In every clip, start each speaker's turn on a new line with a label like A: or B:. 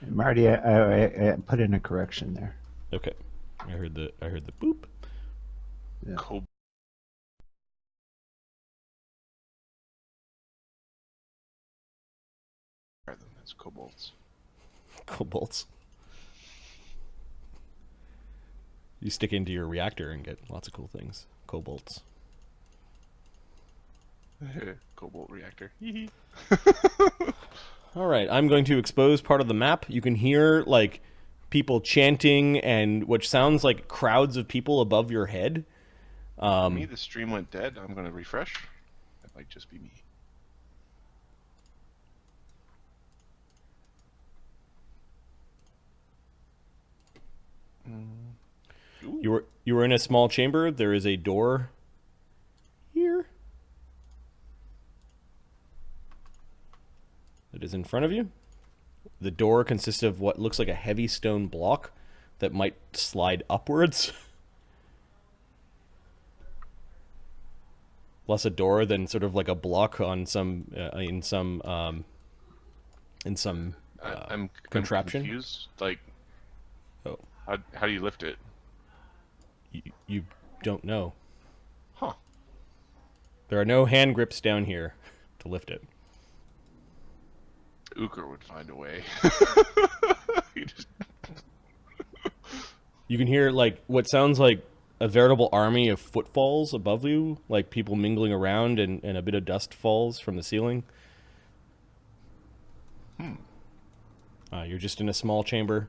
A: Marty, I put in a correction there.
B: Okay, I heard the boop.
A: Yeah.
C: Cool. That's kobolds.
B: Kobolds. You stick into your reactor and get lots of cool things. Kobolds.
C: Cobalt reactor.
B: All right, I'm going to expose part of the map. You can hear like people chanting and which sounds like crowds of people above your head.
C: Me, the stream went dead. I'm going to refresh. That might just be me.
B: You were in a small chamber. There is a door here. It is in front of you. The door consists of what looks like a heavy stone block that might slide upwards. Less a door than sort of like a block on some in some
C: I'm
B: contraption.
C: confused. Like,
B: Oh,
C: how do you lift it?
B: you don't know.
C: Huh.
B: There are no hand grips down here to lift it.
C: Uker would find a way.
B: You can hear like what sounds like a veritable army of footfalls above you, like people mingling around, and a bit of dust falls from the ceiling. You're just in a small chamber.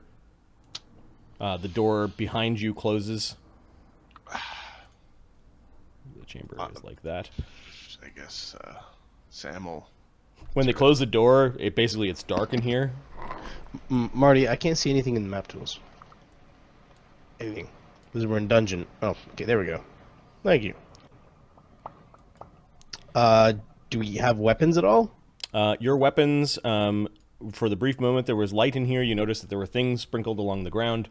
B: The door behind you closes. The chamber is like that.
C: I guess Sam will...
B: When they close the door, it's dark in here.
D: Marty, I can't see anything in the map tools. Anything. Because we're in dungeon. Oh, okay, there we go. Thank you. Do we have weapons at all?
B: Your weapons, for the brief moment there was light in here, you noticed that there were things sprinkled along the ground.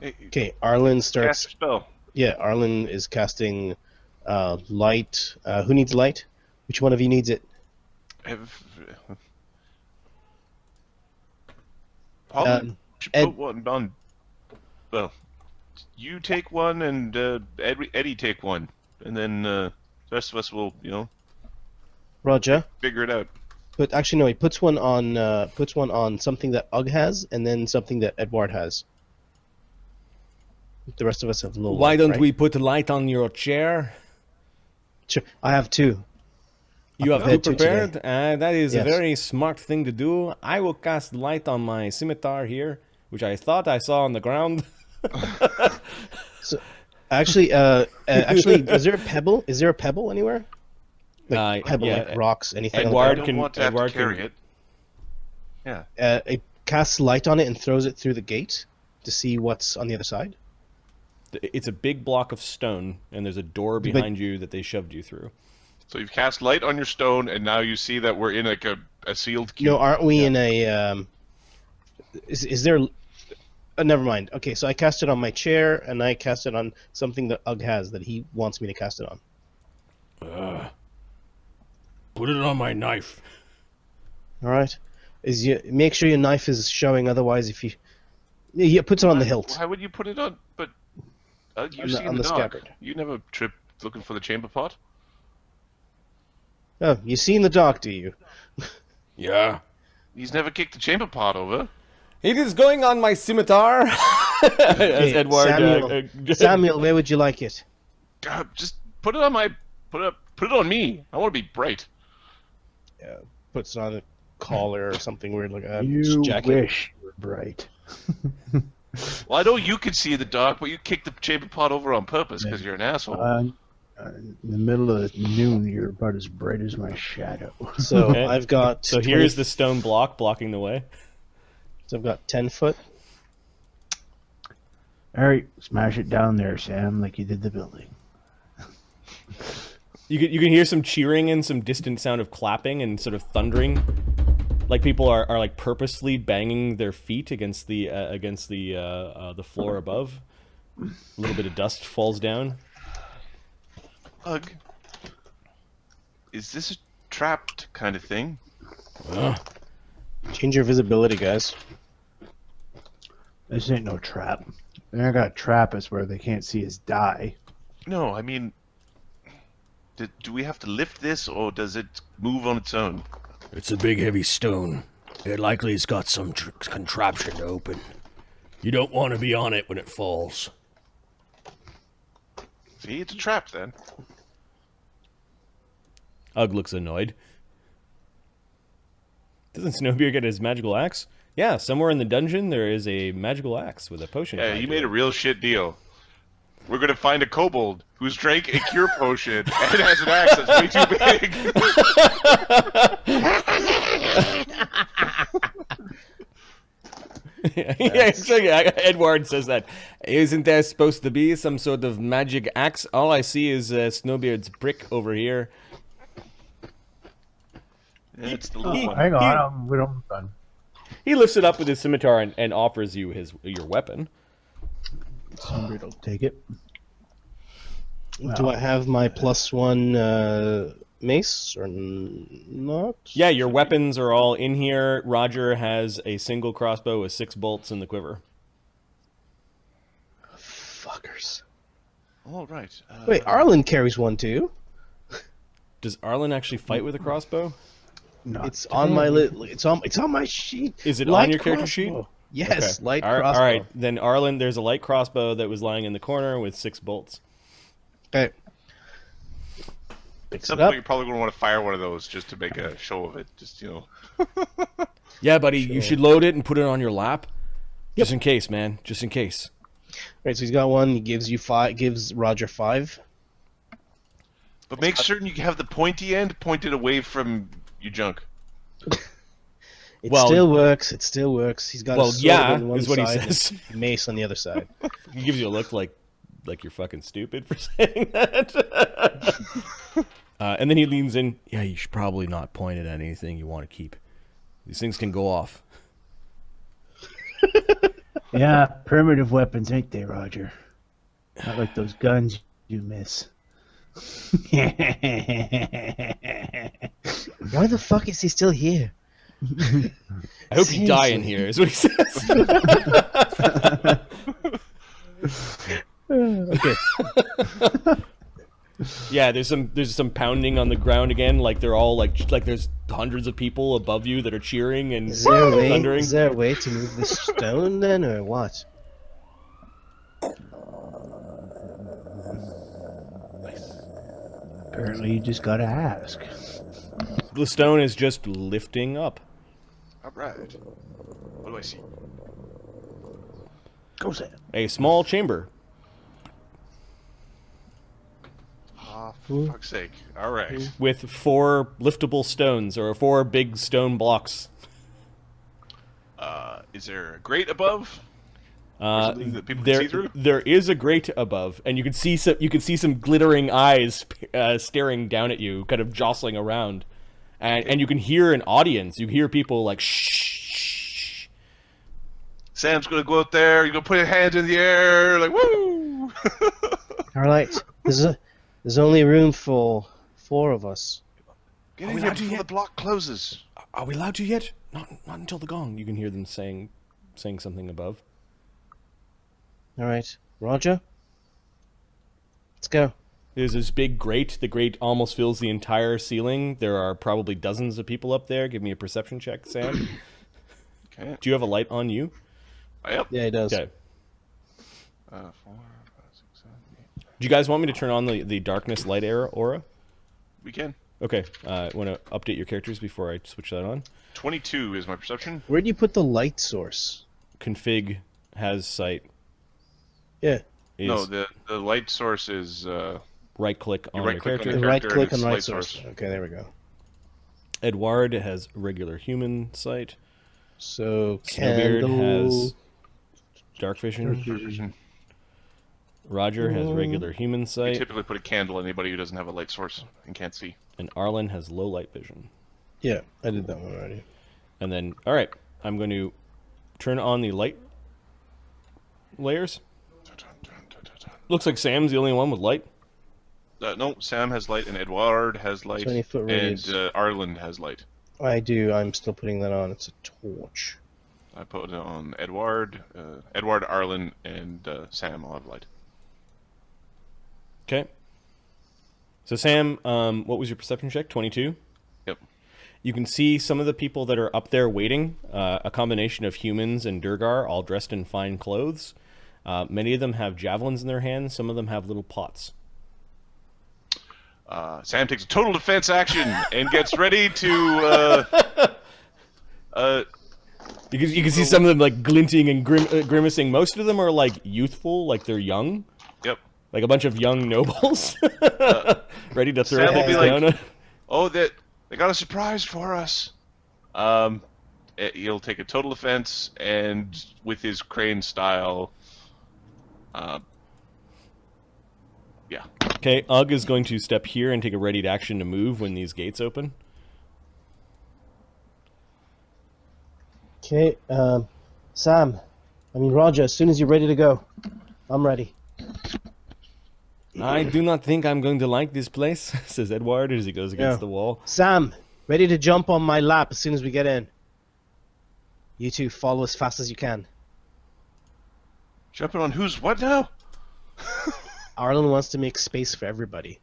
D: Okay, Arlen starts...
C: Cast a spell.
D: Yeah, Arlen is casting light. Who needs light? Which one of you needs it?
C: Paul should
D: Ed-
C: put one on. Well, you take one, and Eddie take one, and then the rest of us will,
D: Roger.
C: figure it out.
D: But actually, no, he puts one on something that Ugg has, and then something that Edward has. The rest of us have low.
B: Why
D: light,
B: don't
D: right?
B: we put light on your chair?
D: Sure, I have two.
B: You have two
D: had two
B: prepared?
D: today.
B: That is
D: Yes.
B: a very smart thing to do. I will cast light on my scimitar here, which I thought I saw on the ground.
D: So, actually, is there a pebble? Is there a pebble anywhere? Like pebble,
B: yeah,
D: like rocks, anything.
B: Edward
C: I
D: like
C: don't
B: can-
C: want to have to
B: Edward
C: carry
B: can-
C: it. Yeah.
D: that? It casts light on it and throws it through the gate to see what's on the other side.
B: It's a big block of stone, and there's a door behind you that they shoved you through.
C: So you've cast light on your stone, and now you see that we're in like a sealed cube.
D: No, aren't we in a? Is there? Never mind. Okay, so I cast it on my chair, and I cast it on something that Ugg has that he wants me to cast it on.
B: Put it on my knife.
D: All right. Make sure your knife is showing. Otherwise, if you, he puts it on the hilt.
C: Why would you put it on? But you see
D: on
C: the
D: the
C: dog.
D: scabbard.
C: You never trip looking for the chamber pot.
D: Oh, you seen the dock, do you?
B: Yeah.
C: He's never kicked the chamber pot over.
B: It is going on my scimitar. As
D: Okay,
B: Edward.
D: Samuel, where would you like it?
C: God, just put it on my put it on me. I want to be bright.
D: Puts it on a collar or something weird like a
A: You
D: jacket.
A: wish you were bright.
C: Well, I know you can see the dark, but you kicked the chamber pot over on purpose because you're an asshole.
A: In the middle of noon, you're about as bright as my shadow.
D: So
B: Okay.
D: I've got.
B: So here's the stone block blocking the way.
D: So I've got 10 foot.
A: All right, smash it down there, Sam, like you did the building.
B: You can hear some cheering and some distant sound of clapping and sort of thundering, like people are like purposely banging their feet against the floor above. A little bit of dust falls down.
C: Ugh. Is this a trapped kind of thing?
D: Change your visibility, guys.
A: This ain't no trap. They're not gonna trap us where they can't see us die.
C: No, I mean, do we have to lift this, or does it move on its own?
B: It's a big, heavy stone. It likely has got some contraption to open. You don't want to be on it when it falls.
C: See, it's a trap then.
B: Ugg looks annoyed. Doesn't Snowbeard get his magical axe? Yeah, somewhere in the dungeon there is a magical axe with a potion.
C: Yeah,
B: tied
C: you
B: to
C: made
B: it.
C: a real shit deal. We're gonna find a kobold who's drank a cure potion and has an axe that's way too big.
B: Yeah, exactly. Edward says that. Isn't there supposed to be some sort of magic axe? All I see is Snowbeard's brick over here.
C: It's the little one.
A: Hang on, we're almost done.
B: He lifts it up with his scimitar and offers you your weapon.
A: Somebody will take it.
D: Do I have my +1 mace or not?
B: Yeah, your weapons are all in here. Roger has a single crossbow with 6 bolts in the quiver.
D: Fuckers.
C: All right.
D: Wait, Arlen carries one too.
B: Does Arlen actually fight with a crossbow?
A: Not
D: It's on my it's on my sheet.
B: Is it
D: Light
B: on your character
D: crossbow.
B: sheet?
D: Yes,
B: Okay.
D: light
B: All right,
D: crossbow.
B: all right, then Arlen, there's a light crossbow that was lying in the corner with 6 bolts.
D: Okay.
C: At
D: Picks
C: some
D: it up.
C: point, you're probably gonna want to fire one of those just to make a show of it. Just
B: Yeah, buddy, you should load it and put it on your lap. Just in case, man. Just in case.
D: Right, so he's got one. He gives you 5. Gives Roger 5.
C: But make certain you have the pointy end pointed away from your junk.
D: It
B: Well-
D: still works. It still works. He's got
B: Well,
D: a sword
B: yeah,
D: on one
B: is what he
D: side
B: says.
D: and a mace on the other side.
B: He gives you a look like you're fucking stupid for saying that. And then he leans in. Yeah, you should probably not point at anything you want to keep. These things can go off.
A: Yeah, primitive weapons, ain't they, Roger? Not like those guns you miss.
D: Why the fuck is he still here?
B: I hope you die in here, is what he says.
D: Okay.
B: Yeah, there's some pounding on the ground again, like they're all like there's hundreds of people above you that are cheering and
D: Is there
B: thundering.
D: a way to move the stone then, or what?
A: Apparently, you just gotta ask.
B: The stone is just lifting up.
C: All right. What do I see?
A: Go Sam.
B: A small chamber.
C: Ah, for fuck's sake. All right.
B: With 4 liftable stones, or 4 big stone blocks.
C: Is there a grate above? Or something that people can see through?
B: There is a grate above, and you can see some glittering eyes staring down at you, kind of jostling around, and you can hear an audience. You hear people like shh.
C: Sam's gonna go out there. You're gonna put your hands in the air, like woo.
D: All right. There's only room for 4 of us.
C: Get
B: Are
C: in
B: we
C: here
B: allowed to
C: before
B: yet?
C: the block closes.
B: Are we allowed to yet? Not until the gong. You can hear them saying something above.
D: All right, Roger. Let's go.
B: There's this big grate. The grate almost fills the entire ceiling. There are probably dozens of people up there. Give me a perception check, Sam.
C: Okay.
B: Do you have a light on you?
C: Yep.
D: Yeah, he does.
B: Okay.
C: 4, 5, 6, 7, 8.
B: Do you guys want me to turn on the darkness light aura?
C: We can.
B: Okay. Want to update your characters before I switch that on?
C: 22 is my perception.
D: Where do you put the light source?
B: Config has sight.
D: Yeah.
B: Is
C: No, the light source is
B: right click on
C: you
B: your
C: right-click on
B: character.
C: the
D: Right
C: character
D: click
C: and
D: on
C: it's
D: light
C: light
D: source.
C: source.
D: Okay, there we go.
B: Edward has regular human sight.
D: So
B: Snowbeard
D: candle.
B: has dark vision. Roger has regular human
C: We
B: sight,
C: typically put a candle on anybody who doesn't have a light source and can't see.
B: and Arlen has low light vision.
D: Yeah, I did that one already.
B: And then, all right, I'm going to turn on the light layers. Looks like Sam's the only one with light.
C: No, Sam has light and Edward has light
D: 20-foot radius.
C: and Arlen has light.
D: I do. I'm still putting that on. It's a torch.
C: I put it on Edward, Arlen, and Sam. I'll have light.
B: Okay. So Sam, what was your perception check? 22?
C: Yep.
B: You can see some of the people that are up there waiting, a combination of humans and duergar, all dressed in fine clothes. Many of them have javelins in their hands. Some of them have little pots.
C: Sam takes a total defense action and gets ready to.
B: You can see some of them like glinting and grimacing. Most of them are like youthful, like they're young.
C: Yep.
B: Like a bunch of young nobles, ready to throw
C: Sam will
B: things
C: be
B: down.
C: like, "Oh, they got a surprise for us." He'll take a total defense and with his crane style. Yeah.
B: Okay, Ugg is going to step here and take a ready action to move when these gates open.
D: Okay, Roger, as soon as you're ready to go, I'm ready.
B: I do not think I'm going to like this place, says Edward as he goes against the wall.
D: Sam, ready to jump on my lap as soon as we get in. You two follow as fast as you can.
C: Jumping on who's what now?
D: Arlen wants to make space for everybody.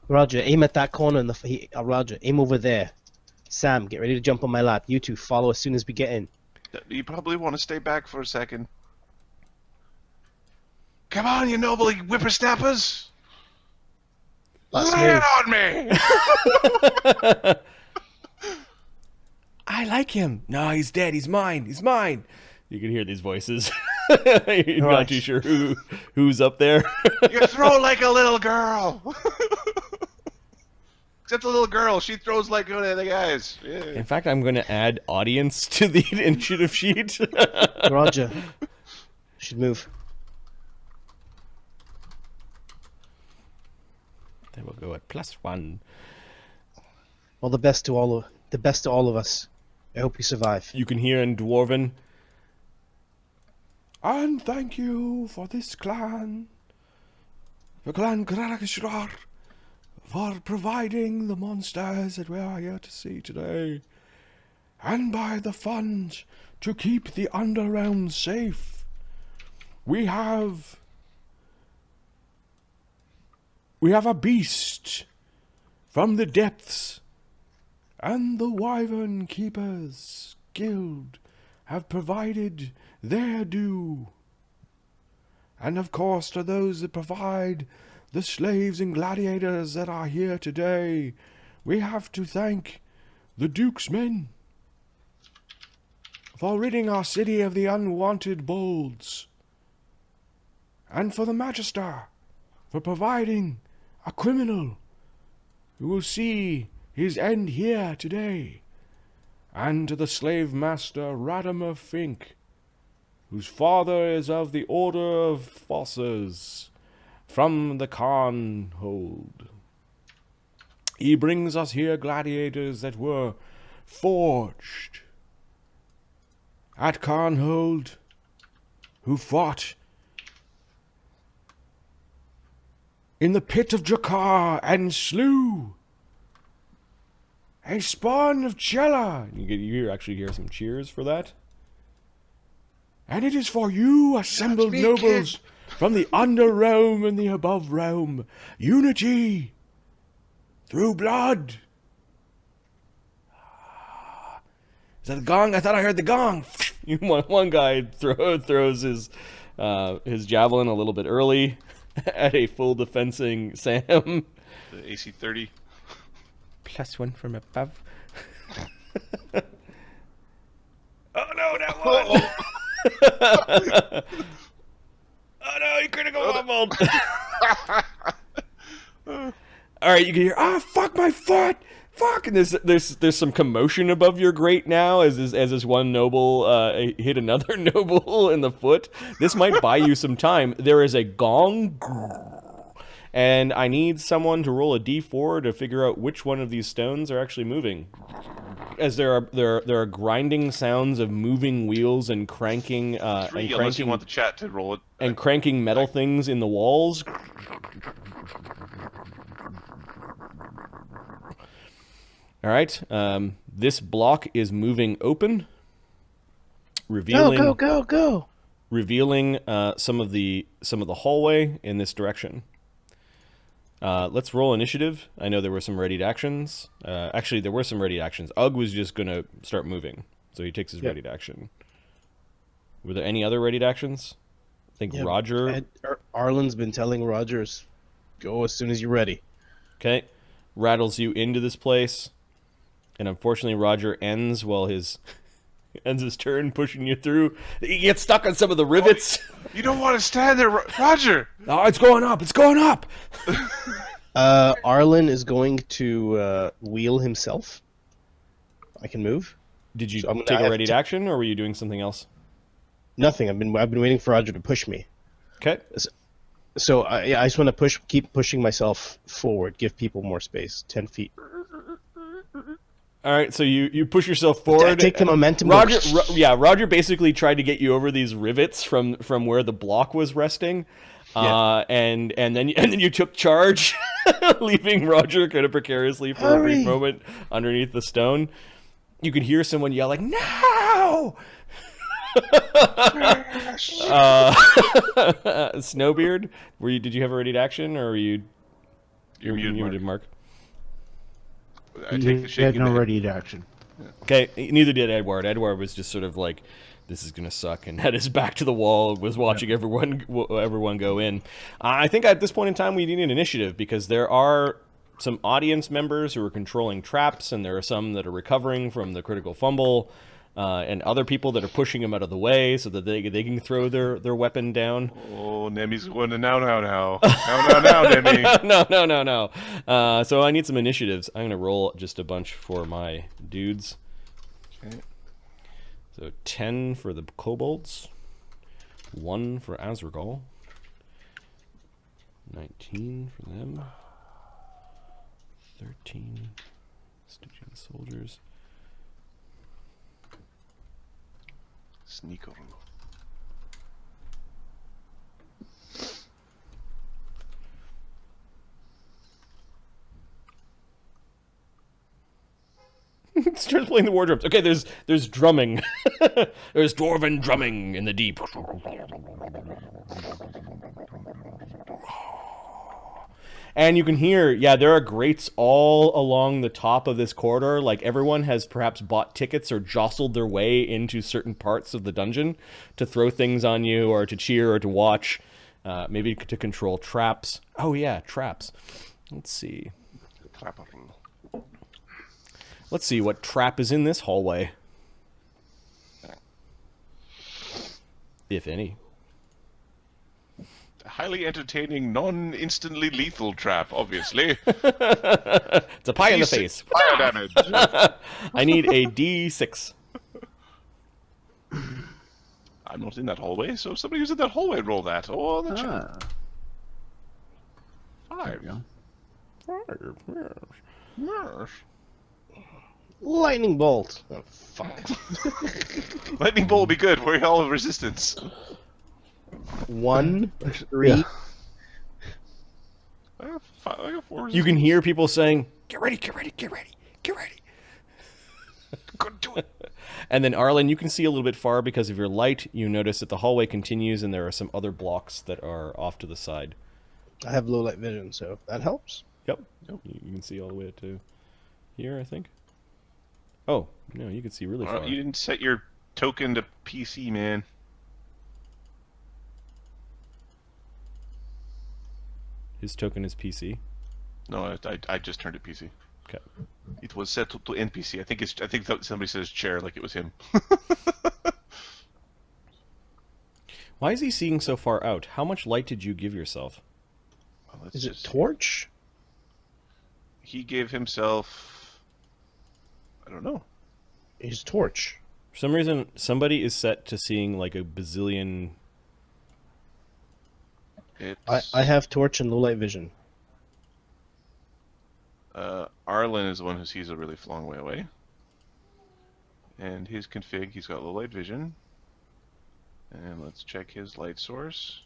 D: Roger, aim at that corner in the... Roger, aim over there. Sam, get ready to jump on my lap. You two follow as soon as we get in.
C: You probably want to stay back for a second. Come on, you noble whippersnappers!
D: Let's
C: Lay
D: move.
C: it on me!
B: I like him. No, he's dead. He's mine. He's mine. You can hear these voices. You're not
D: Right.
B: too sure who's up there.
C: You throw like a little girl! Except the little girl, she throws like one of the guys. Yeah.
B: In fact, I'm going to add audience to the initiative sheet.
D: Roger. Should move.
B: Then we'll go at +1.
D: All the best to all of us. I hope you survive.
B: You can hear in Dwarven. And thank you for this clan, the Clan Granakishrar, for providing the monsters that we are here to see today, and by the funds to keep the Underrealm safe. We have a beast from the depths, and the Wyvern Keepers Guild have provided their due. And of course to those that provide the slaves and gladiators that are here today, we have to thank the Duke's men for ridding our city of the unwanted bolds, and for the Magister for providing a criminal who will see his end here today, and to the slave master Radimer Fink, whose father is of the Order of Fossers, from the Carnhold. He brings us here gladiators that were forged at Carnhold, who fought in the pit of Drakar and slew a spawn of Chella. You actually hear some cheers for that. And it is for you, assembled
C: me,
B: nobles from the Underrealm and the Above Realm, unity through blood. Is that the gong? I thought I heard the gong. One guy throws his javelin a little bit early at a full defensing Sam.
C: The AC 30.
B: +1 from above. Oh no, that one! Oh no, he critical fumbled. All right, you can hear, fuck my foot, fuck, and there's some commotion above your grate now as this one noble hit another noble in the foot. This might buy you some time. There is a gong, and I need someone to roll a d4 to figure out which one of these stones are actually moving. As there are grinding sounds of moving wheels and cranking
C: Unless you want the chat to roll it.
B: and cranking metal things in the walls. All right, this block is moving open. revealing
D: Go!
B: revealing some of the hallway in this direction. Let's roll initiative. I know there were some readied actions. Actually, there were some readied actions. Ugg was just going to start moving, so he takes his readied action. Were there any other readied actions? I think Roger...
D: Arlen's been telling Rogers, go as soon as you're ready.
B: Okay. Rattles you into this place. And unfortunately, Roger ends his turn pushing you through. He gets stuck on some of the rivets.
C: You don't want to stand there, Roger!
B: Oh, it's going up! It's going up!
D: Arlen is going to wheel himself. I can move.
B: Did you
D: So
B: take a readied action, or were you doing something else?
D: Nothing. I've been waiting for Roger to push me.
B: Okay.
D: So I just want to keep pushing myself forward, give people more space. 10 feet.
B: All right, so you push yourself forward.
D: Take the momentum.
B: Roger basically tried to get you over these rivets from where the block was resting, and then you took charge, leaving Roger kind of precariously for a brief moment underneath the stone. You could hear someone yell like, "No!" Snowbeard, did you have a readied action, or were you're muted, Mark?
C: I take the
A: He had
C: shaking
A: no
C: head.
A: readied action.
B: Okay, neither did Edward. Edward was just sort of like, this is gonna suck, and had his back to the wall, was watching everyone go in. I think at this point in time we need an initiative, because there are some audience members who are controlling traps, and there are some that are recovering from the critical fumble, and other people that are pushing him out of the way so that they can throw their weapon down.
C: Oh, Nemi's going to now, Nemi.
B: No. So I need some initiatives. I'm gonna roll just a bunch for my dudes.
C: Okay.
B: So 10 for the kobolds, 1 for Azragal, 19 for them, 13 Stygian soldiers.
C: Sneaker.
B: Starts playing the war drums. Okay, there's drumming. There's dwarven drumming in the deep. And you can hear, there are grates all along the top of this corridor. Like, everyone has perhaps bought tickets or jostled their way into certain parts of the dungeon to throw things on you, or to cheer, or to watch. Maybe to control traps. Oh yeah, traps. Let's see. Let's see what trap is in this hallway. If any.
C: Highly entertaining, non-instantly lethal trap, obviously.
B: It's a pie in the face.
C: Fire damage.
B: I need a D6.
C: I'm not in that hallway, so if somebody who's in that hallway roll that. Oh, that's 5. Yes.
D: Lightning bolt. Oh, fuck.
C: Lightning bolt will be good. We're all of resistance.
D: 1, 3.
A: Yeah.
C: I got 4
B: You can hear people saying, "Get ready, get ready, get ready, get ready."
C: Go do it.
B: And then, Arlen, you can see a little bit far because of your light. You notice that the hallway continues, and there are some other blocks that are off to the side.
D: I have low light vision, so that helps.
B: Yep. You can see all the way to here, I think. Oh, no, you can see really far.
C: You didn't set your token to PC, man.
B: His token is PC.
C: No, I just turned it PC.
B: Okay.
C: It was set to NPC. I think somebody said his chair like it was him.
B: Why is he seeing so far out? How much light did you give yourself?
C: Well,
D: Is it torch?
C: He gave himself... I don't know.
D: His torch.
B: For some reason, somebody is set to seeing like a bazillion...
D: I have torch and low light vision.
C: Arlen is the one who sees a really long way away. And his config, he's got low light vision. And let's check his light source.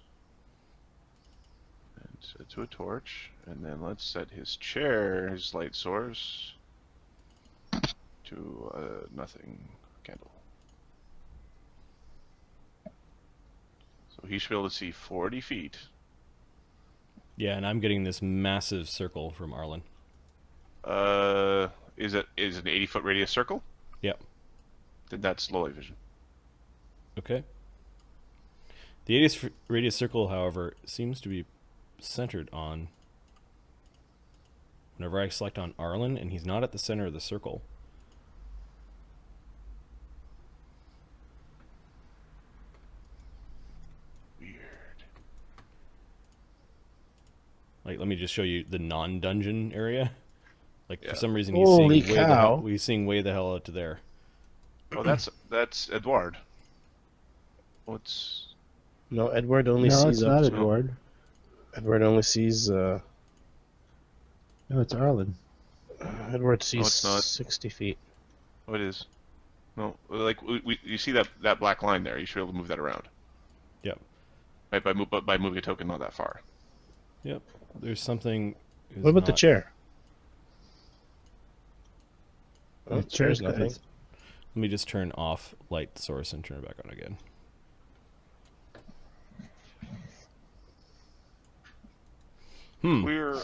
C: And set to a torch. And then let's set his chair, his light source, to nothing candle. he should be able to see 40 feet.
B: Yeah, and I'm getting this massive circle from Arlen.
C: Is it an 80-foot radius circle?
B: Yep.
C: Then that's low light vision.
B: Okay. The radius circle, however, seems to be centered on... Whenever I select on Arlen, and he's not at the center of the circle.
C: Weird.
B: Like, let me just show you the non-dungeon area. Like, for some reason,
D: Holy
B: he's
D: cow.
B: seeing way the hell out to there.
C: Oh, that's Edward. What's...
D: No, Edward only
A: No,
D: sees
A: it's not
D: up.
A: Edward.
D: Edward only sees.
A: No, it's Arlen.
D: Edward sees
C: it's not.
D: 60 feet.
C: Oh, it is. No, like you see that black line there. You should be able to move that around.
B: Yep.
C: Right, by moving a token not that far.
B: Yep. There's something... is
D: What about the
B: not-
D: chair?
A: The
D: Oh,
A: chair's
D: there's nothing.
A: good.
B: Let me just turn off light source and turn it back on again.
C: We're...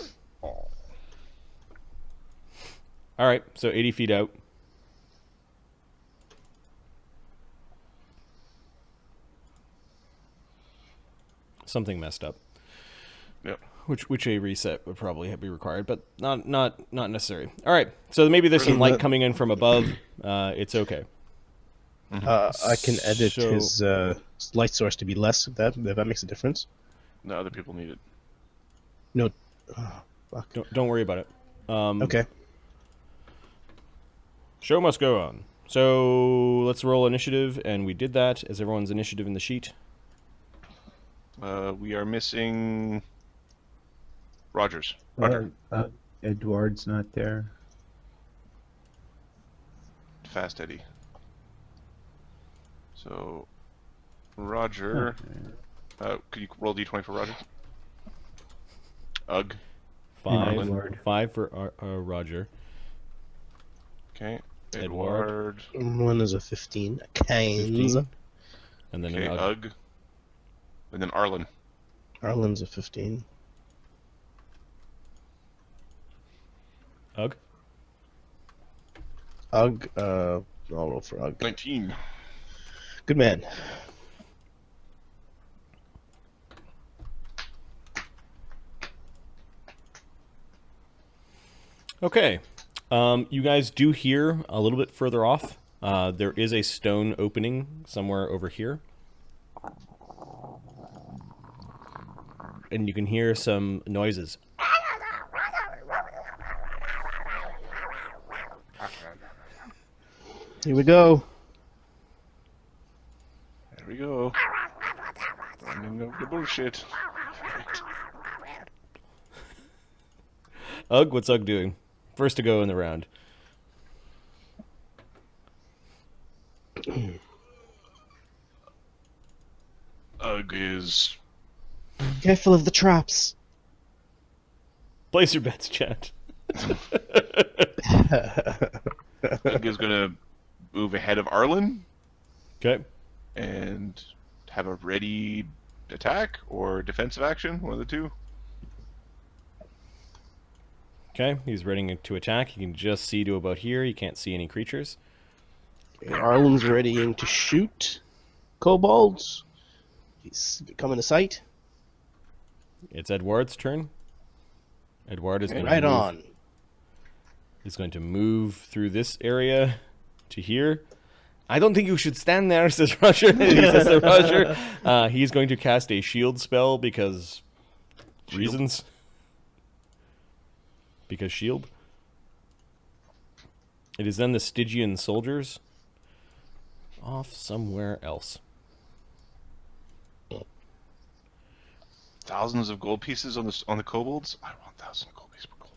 B: All right, so 80 feet out. Something messed up.
C: Yep.
B: Which a reset would probably be required, but not necessary. All right, so maybe there's some light coming in from above. It's okay.
D: I can edit
B: So-
D: his light source to be less if that makes a difference.
C: No, other people need it.
D: No. Oh, fuck.
B: Don't worry about it.
D: Okay.
B: Show must go on. So let's roll initiative, and we did that. Is everyone's initiative in the sheet?
C: We are missing... Rogers. Roger.
A: Edward's not there.
C: Fast Eddie. So, Roger. Could you roll d20 for Roger? Ugh.
A: Edward.
B: Five for Roger.
C: Okay.
B: Edward.
D: One is a 15. Canes.
B: 15. And then
C: Okay,
B: an
C: Ugh. And then Arlen.
D: Arlen's a 15.
B: Ugh.
D: Ugg. I'll roll for Ugg.
C: 19.
D: Good man.
B: Okay. You guys do hear a little bit further off. There is a stone opening somewhere over here. And you can hear some noises.
D: Here we go.
C: There we go. Ending of the bullshit.
B: Ugh, what's Ugh doing? First to go in the round.
C: Ugh is...
D: Careful of the traps.
B: Place your bets, chat.
C: Ugh is gonna move ahead of Arlen
B: Okay.
C: and have a ready attack or defensive action, one of the two.
B: Okay, he's ready to attack. You can just see to about here. You can't see any creatures.
D: Okay, Arlen's readying to shoot kobolds. He's coming to sight.
B: It's Edward's turn. Edward is going to
D: Right
B: move,
D: on.
B: Is going to move through this area to here. I don't think you should stand there, says Roger. He says to Roger. He's going to cast a shield spell because reasons. Because shield. It is then the Stygian soldiers off somewhere else.
C: Thousands of gold pieces on the kobolds. I want 1,000 gold pieces per kobold.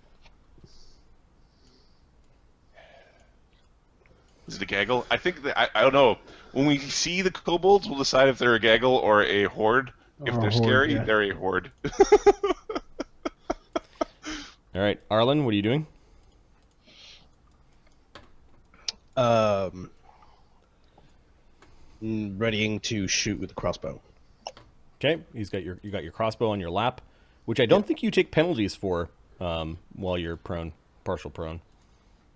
C: Is it a gaggle? I think that I don't know. When we see the kobolds, we'll decide if they're a gaggle or a horde. If
A: Or a
C: they're
A: horde,
C: scary,
A: yeah.
C: they're a horde.
B: All right, Arlen, what are you doing?
D: Readying to shoot with the crossbow.
B: Okay, you got your crossbow on your lap, which I don't think you take penalties for while you're prone, partial prone.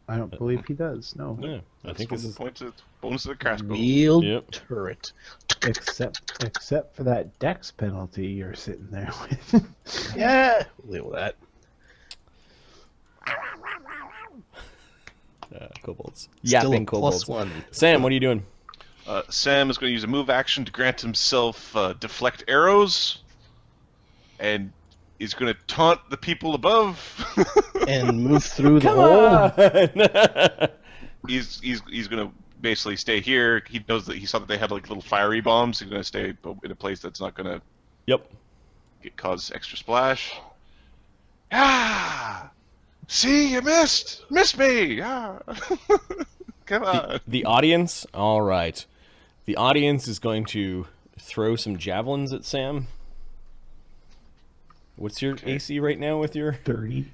A: I don't believe he does. No.
B: Yeah, I think this is
C: bonus of the crossbow.
D: Real
B: Yep.
D: turret.
A: Except for that dex penalty you're sitting there with.
D: Yeah. Deal with that.
B: Kobolds.
D: Still
B: Yapping
D: a
B: kobolds.
D: +1.
B: Sam, what are you doing?
C: Sam is going to use a move action to grant himself deflect arrows, and he's going to taunt the people above.
D: And move through the
B: Come
D: hole.
B: on!
C: He's going to basically stay here. He knows that he saw that they had like little fiery bombs. He's going to stay in a place that's not going to
B: Yep.
C: cause extra splash. Ah! See, you missed me. Ah! Come on.
B: The audience, all right. The audience is going to throw some javelins at Sam. What's your AC right now with your...
A: 30.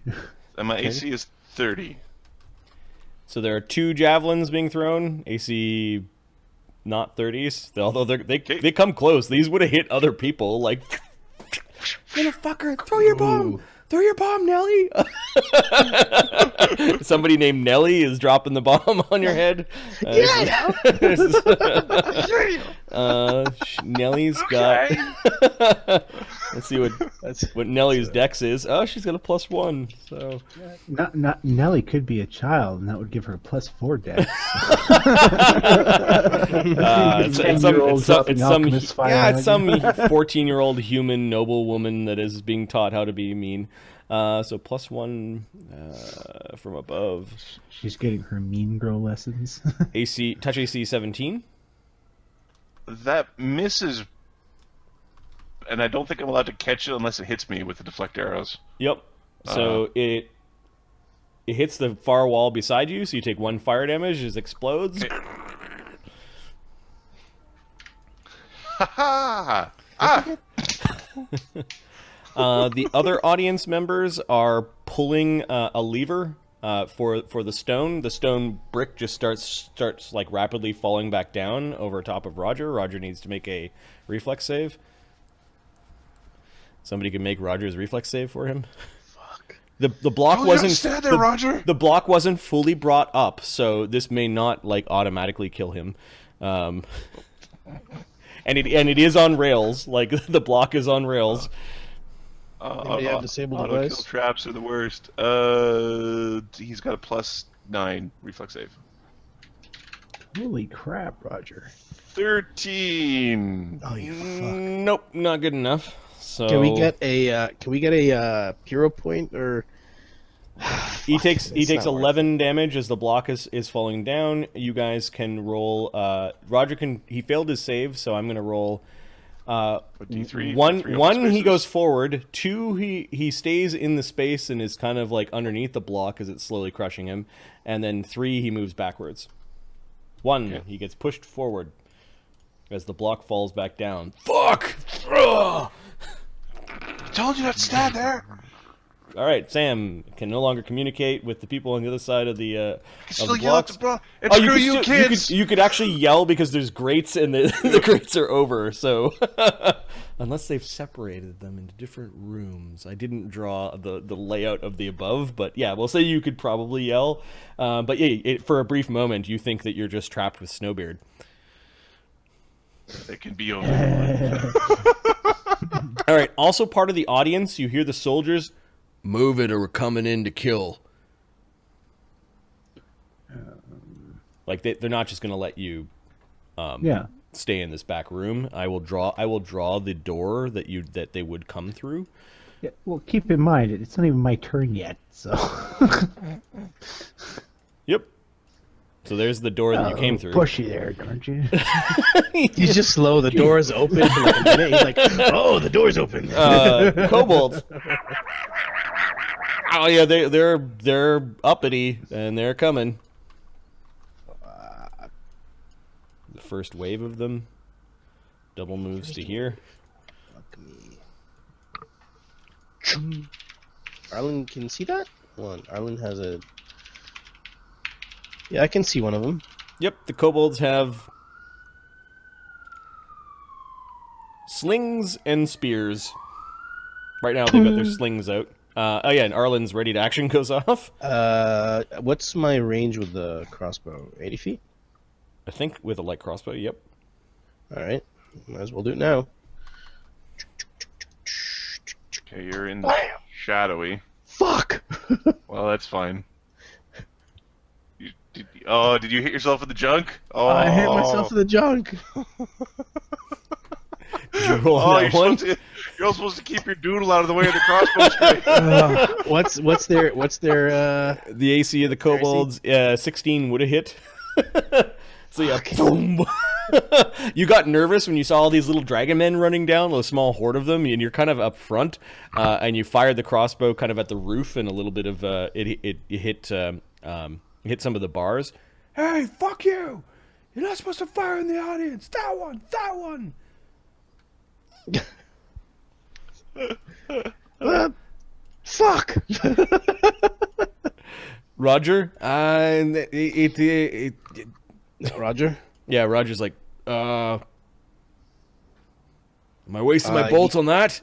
C: And my AC is 30.
B: So there are 2 javelins being thrown. AC not 30s. Although they come close. These would have hit other people. Like, little fucker, throw your bomb. Throw your bomb, Nelly. Somebody named Nelly is dropping the bomb on your head. Nellie's got... Let's see what Nellie's dex is. Oh, she's got a +1. So
A: Not Nelly could be a child, and that would give her a +4 dex.
B: It's some 14-year-old human noblewoman that is being taught how to be mean. So +1 from above.
A: She's getting her mean girl lessons.
B: Touch AC 17.
C: That misses, and I don't think I'm allowed to catch it unless it hits me with the deflect arrows.
B: Yep. So it hits the far wall beside you, so you take 1 fire damage as it explodes.
C: Okay. Ha ha! Ah!
B: The other audience members are pulling a lever for the stone. The stone brick just starts like rapidly falling back down over top of Roger. Roger needs to make a reflex save. Somebody can make Roger's reflex save for him.
D: Fuck.
B: The block wasn't
C: stand there, Roger.
B: The block wasn't fully brought up, so this may not like automatically kill him. And it is on rails. Like the block is on rails.
D: Anybody have disabled
C: auto
D: device?
C: kill traps are the worst. He's got a +9 reflex save.
A: Holy crap, Roger.
C: 13.
D: Oh, you fuck.
B: Nope, not good enough. So
D: Can we get a hero point or?
B: he takes
D: It's not worth
B: 11 damage as the block is falling down. You guys can roll. Roger he failed his save, so I'm gonna roll.
C: D3.
B: One he goes forward. 2 he stays in the space and is kind of like underneath the block as it's slowly crushing him. And then 3 he moves backwards. 1 he gets pushed forward as the block falls back down. Fuck! Ugh!
C: I told you not to stand there.
B: All right, Sam can no longer communicate with the people on the other side of the
C: I
B: of
C: still
B: the
C: yell at
B: blocks.
C: the bro. And screw you, kids.
B: You could actually yell because there's grates and the grates are over. So unless they've separated them into different rooms, I didn't draw the layout of the above, but yeah, we'll say you could probably yell. But yeah, for a brief moment, you think that you're just trapped with Snowbeard.
C: It can be over.
B: All right. Also, part of the audience, you hear the soldiers. Move it or we're coming in to kill. Like they're not just going to let you stay in this back room. I will draw the door that they would come through.
A: Yeah, well, keep in mind, it's not even my turn yet, so...
B: Yep. So there's the door that you came through.
A: Pushy there, aren't you?
D: He's just slow. The door is open for like a minute. He's like, "Oh, the door's open."
B: Kobolds. Oh yeah, they're uppity and they're coming. The first wave of them. Double moves to here.
D: Fuck me. Arlen can see that? Hold on. Arlen has a. Yeah, I can see one of them.
B: Yep, the kobolds have slings and spears. Right now they've got their slings out. Oh yeah, and Arlen's ready to action goes off.
D: What's my range with the crossbow? 80 feet?
B: I think with a light crossbow, yep.
D: Alright. Might as well do it now.
C: Okay, you're in the shadowy.
D: Fuck!
C: Well, that's fine. Did you hit yourself in the junk? Oh,
D: I hit myself in the junk.
B: Did you roll on that one?
C: You're supposed to keep your doodle out of the way of the crossbow string.
D: What's their
B: The AC of the kobolds, 16 would have hit. So yeah, boom. You got nervous when you saw all these little dragon men running down, a small horde of them, and you're kind of up front, and you fired the crossbow kind of at the roof, and a little bit of it hit some of the bars. Hey, fuck you! You're not supposed to fire in the audience. That one.
D: Fuck!
B: Roger,
D: Roger?
B: Yeah, Roger's like, am I wasting my bolts on that?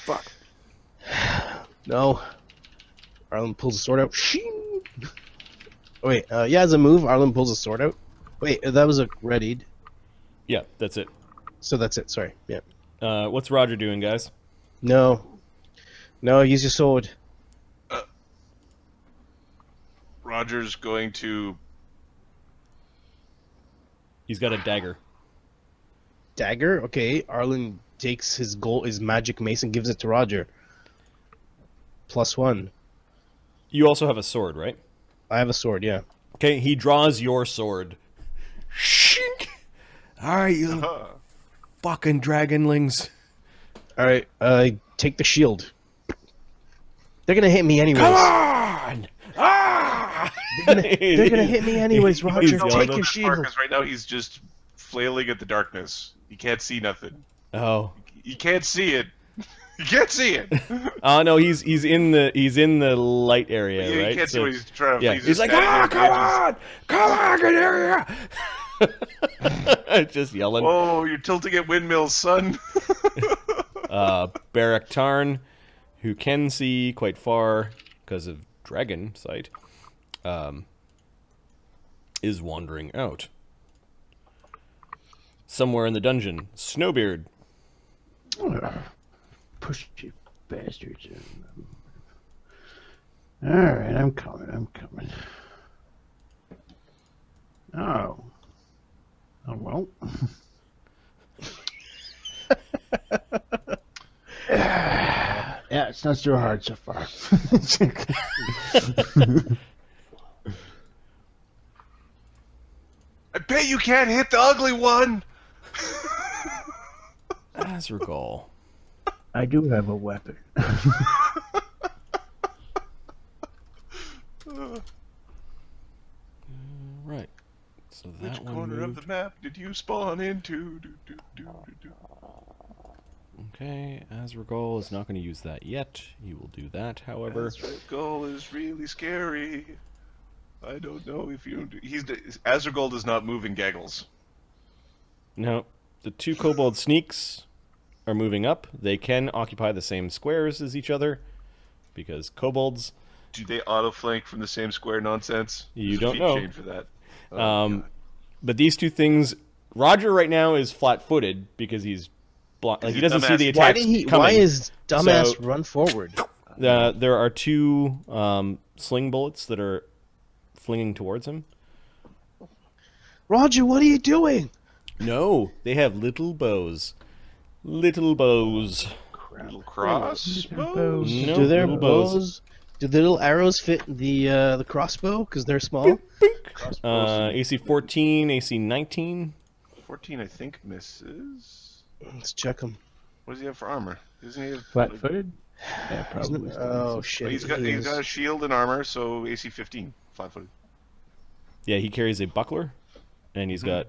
B: Fuck.
D: No. Arlen pulls a sword out. Oh, wait, yeah, as a move, Arlen pulls a sword out. Wait, that was a readied.
B: Yeah, that's it.
D: So that's it, sorry. Yeah.
B: What's Roger doing, guys?
D: No, use your sword.
C: Roger's going to...
B: He's got a dagger.
D: Dagger? Okay, Arlen takes his magic mace and gives it to Roger. +1.
B: You also have a sword, right?
D: I have a sword, yeah.
B: Okay, he draws your sword. Shink! Alright, you fucking dragonlings.
D: Alright, take the shield. They're gonna hit me anyways.
B: Come on! Ah!
D: They're gonna hit me anyways, Roger. Take your shield.
C: Because right now he's just flailing at the darkness. He can't see nothing.
B: Oh.
C: You can't see it. You can't see it.
B: No, he's in the light area,
C: Yeah,
B: right?
C: You can't see what he's trying to.
B: Yeah, he's like, come on, get here! Just yelling.
C: Oh, you're tilting at windmills, son.
B: Barak Tarn, who can see quite far because of dragon sight, is wandering out. Somewhere in the dungeon, Snowbeard.
A: Push you bastards. Alright, I'm coming. Oh. Oh, well. Yeah, it's not so hard so far.
C: I bet you can't hit the ugly one.
B: Azragal.
A: I do have a weapon.
B: Right. So that
C: Which
B: one
C: corner
B: moved.
C: of the map did you spawn into?
B: Okay, Azragal is not going to use that yet. He will do that, however.
C: Azragal is really scary. I don't know if you. Azragal does not move in gaggles.
B: No, the two kobold sneaks are moving up. They can occupy the same squares as each other because kobolds.
C: Do they auto flank from the same square nonsense?
B: You
C: There's a
B: don't
C: feat
B: know.
C: chain for that. God.
B: But these two things, Roger right now is flat-footed because he's like he doesn't see the
D: Why
B: attacks
D: did he?
B: coming.
D: Why is dumbass
B: So-
D: run forward?
B: There are two sling bullets that are flinging towards him.
D: Roger, what are you doing?
B: No, they have little bows. Little bows.
C: Little crossbows?
B: No,
D: Do their
B: little bows.
D: bows? Do the little arrows fit the crossbow because they're small?
B: AC 14, AC 19.
C: 14, I think, misses.
D: Let's check them.
C: What does he have for armor? Doesn't he have
A: Flat-footed? Yeah, probably.
D: Oh shit!
C: He's got a shield and armor, so AC 15, flat-footed.
B: Yeah, he carries a buckler, and he's got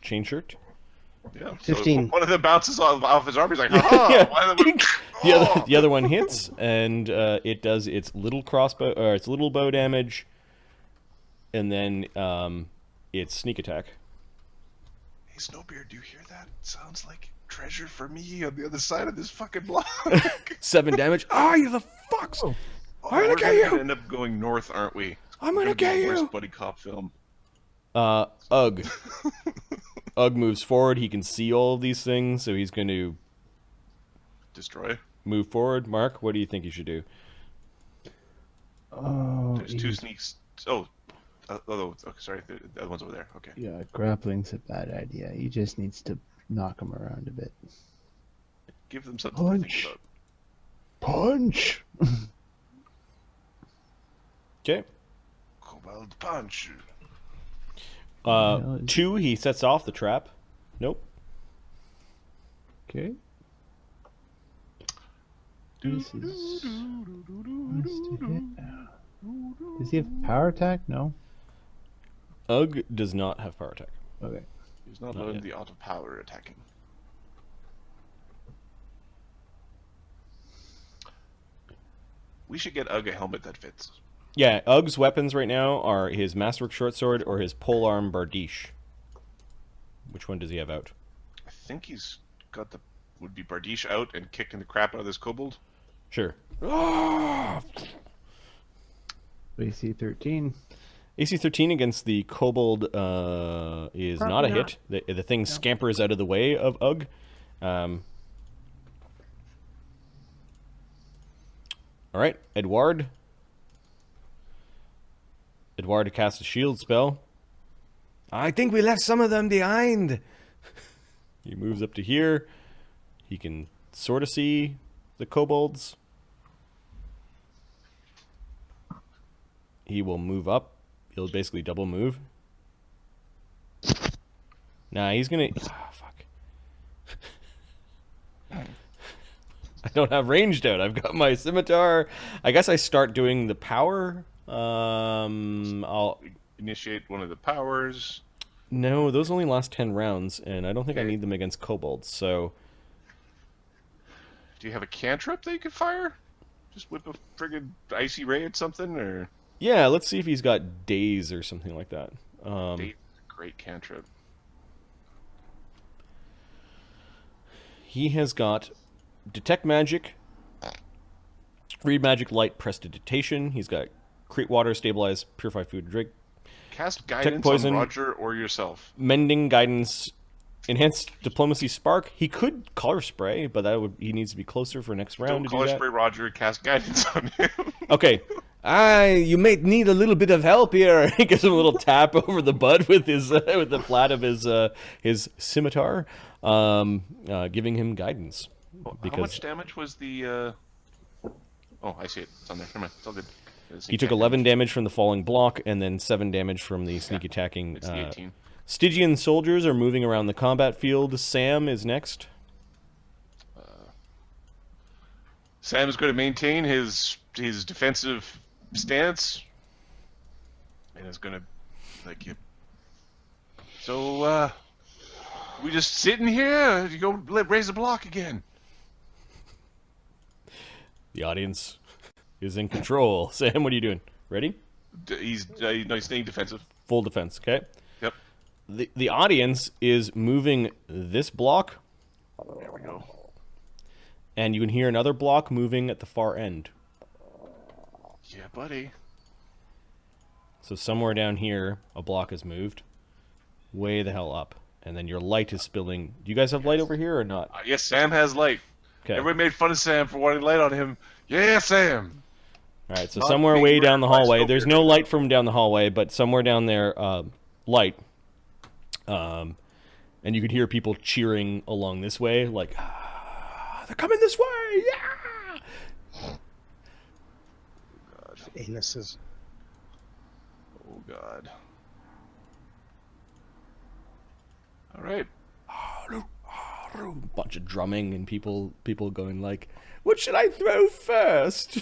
B: chain shirt.
C: Yeah.
D: 15.
C: So one of them bounces off his armor. He's like, "Ha
B: Yeah.
C: ha!"
B: The other one hits, and it does its little crossbow or its little bow damage, and then its sneak attack.
C: Snowbeard, do you hear that? It sounds like treasure for me on the other side of this fucking block.
B: 7 damage. Ah, you the fucks!
A: Oh.
B: I'm gonna get
C: We're
B: you!
C: end up going north, aren't we?
B: I'm
C: We're
B: gonna
C: be
B: get
C: the
B: you!
C: worst buddy cop film.
B: Ugg. Ugg moves forward. He can see all of these things, so he's going to
C: Destroy.
B: move forward. Mark, what do you think you should do?
A: Oh,
C: There's 2 sneaks. Oh, okay, sorry. The other one's over there. Okay.
A: yeah, grappling's a bad idea. He just needs to knock him around a bit.
C: Give them something to think
A: Punch!
C: about.
A: Punch!
B: Okay.
C: Kobold punch.
B: 2, he sets off the trap. Nope.
A: Okay. This is... wants to hit now. Does he have power attack? No?
B: Ugg does not have power attack.
A: Okay.
C: He's not
B: Not
C: learned
B: yet.
C: the art of power attacking. We should get Ugg a helmet that fits.
B: Yeah, Ugg's weapons right now are his Masterwork Short Sword or his Polearm Bardiche. Which one does he have out?
C: I think he's got the would be Bardiche out and kicking the crap out of this kobold.
B: Sure.
A: AC 13.
B: AC 13 against the Kobold is not a hit. The thing scampers out of the way of Ugg. All right, Edward. Edward casts a shield spell. I think we left some of them behind. He moves up to here. He can sort of see the kobolds. He will move up. He'll basically double move. Nah, he's gonna... Oh, fuck. I don't have ranged out. I've got my scimitar. I guess I start doing the power. I'll...
C: Initiate one of the powers.
B: No, those only last 10 rounds, and I don't think I
C: Okay.
B: need them against kobolds, so...
C: Do you have a cantrip that you could fire? Just whip a friggin' icy ray at something, or
B: Yeah, let's see if he's got daze or something like that.
C: Daze is a great cantrip.
B: He has got Detect Magic, Read Magic, Light, Prestidigitation. He's got Create Water, Stabilize, Purify Food, Drink,
C: Cast guidance
B: poison.
C: on Roger or yourself.
B: Mending, Guidance, Enhanced Diplomacy, Spark. He could Color Spray, but he needs to be closer for next round
C: Don't
B: to
C: color
B: do that.
C: spray Roger. Cast guidance on him.
B: Okay. You may need a little bit of help here. He gives him a little tap over the butt with his with the flat of his scimitar, giving him guidance.
C: How much damage was the? Oh, I see it. It's on there. Never mind. It's all good.
B: He took 11 damage from the falling block, and then 7 damage from the sneak attacking.
C: It's the 18.
B: Stygian soldiers are moving around the combat field. Sam is next.
C: Sam's going to maintain his defensive stance, and is going to like you. So we just sitting here. You go raise the block again.
B: The audience is in control. Sam, what are you doing? Ready?
C: He's staying defensive.
B: Full defense. Okay.
C: Yep.
B: The audience is moving this block,
C: There we go.
B: and you can hear another block moving at the far end.
C: Yeah, buddy.
B: So somewhere down here, a block is moved, way the hell up, and then your light is spilling. Do you guys have light over here or not?
C: Yes, Sam has light.
B: Okay.
C: Everybody made fun of Sam for wanting light on him. Yeah, Sam.
B: All right. So
C: Not
B: somewhere
C: being
B: way down the
C: murdered by
B: hallway,
C: Snowbeard.
B: there's no light from down the hallway, but somewhere down there, light. And you could hear people cheering along this way, like, they're coming this way, yeah!
D: Anuses.
C: Oh God. All right.
B: Bunch of drumming and people going like, what should I throw first?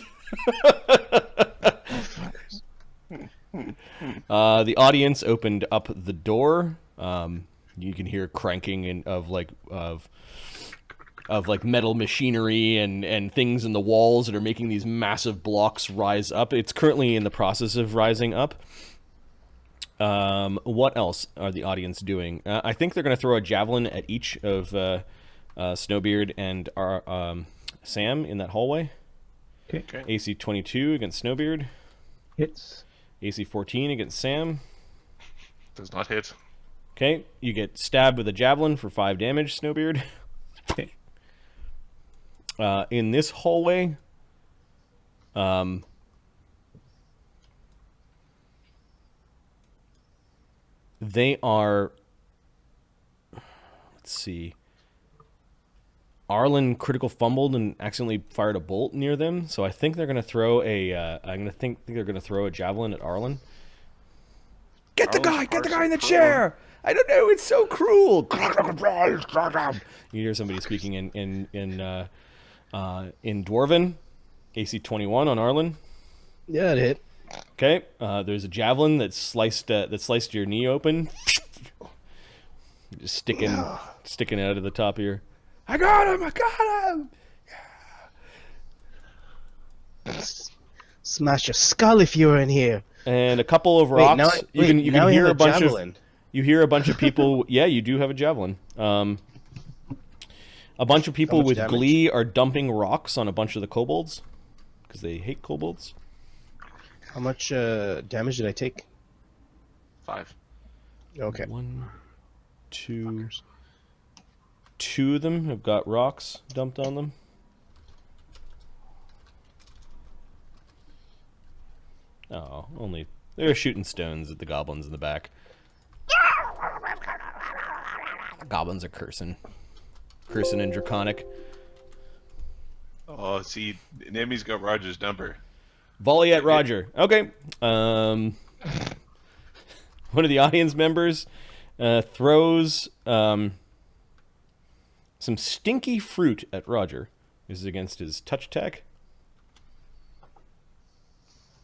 B: The audience opened up the door. You can hear cranking of metal machinery and things in the walls that are making these massive blocks rise up. It's currently in the process of rising up. What else are the audience doing? I think they're going to throw a javelin at each of Snowbeard and Sam in that hallway.
A: Okay.
B: AC 22 against Snowbeard.
A: Hits.
B: AC 14 against Sam.
C: Does not hit.
B: Okay, you get stabbed with a javelin for 5 damage, Snowbeard.
A: Okay.
B: In this hallway, they are. Let's see. Arlen critical fumbled and accidentally fired a bolt near them, so I think they're going to throw a. I'm going to think they're going to throw a javelin at Arlen. Get the guy! Get the guy in the chair! I don't know. It's so cruel. You hear somebody speaking in Dwarven. AC 21 on Arlen.
D: Yeah, it hit.
B: Okay. There's a javelin that sliced your knee open. Just sticking out of the top of your. I got him! I got him!
D: Smash your skull if you were in here.
B: And a couple of rocks. You can hear a bunch of. You hear a bunch of people. Yeah, you do have a javelin. A bunch of people with
D: damage?
B: glee are dumping rocks on a bunch of the kobolds because they hate kobolds.
D: How much damage did I take?
C: 5.
D: Okay.
B: 1, 2. 2 of them have got rocks dumped on them. Oh, only they're shooting stones at the goblins in the back. The goblins are cursing in Draconic.
C: Oh, see, Nemi's got Roger's number.
B: Volley at Roger. Okay. One of the audience members throws some stinky fruit at Roger. This is against his touch attack.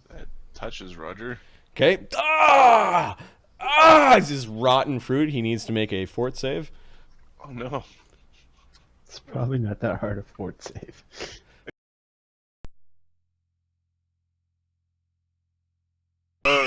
C: That touches Roger.
B: Okay. It's this rotten fruit. He needs to make a fort save.
C: Oh no.
A: It's probably not that hard a fort save.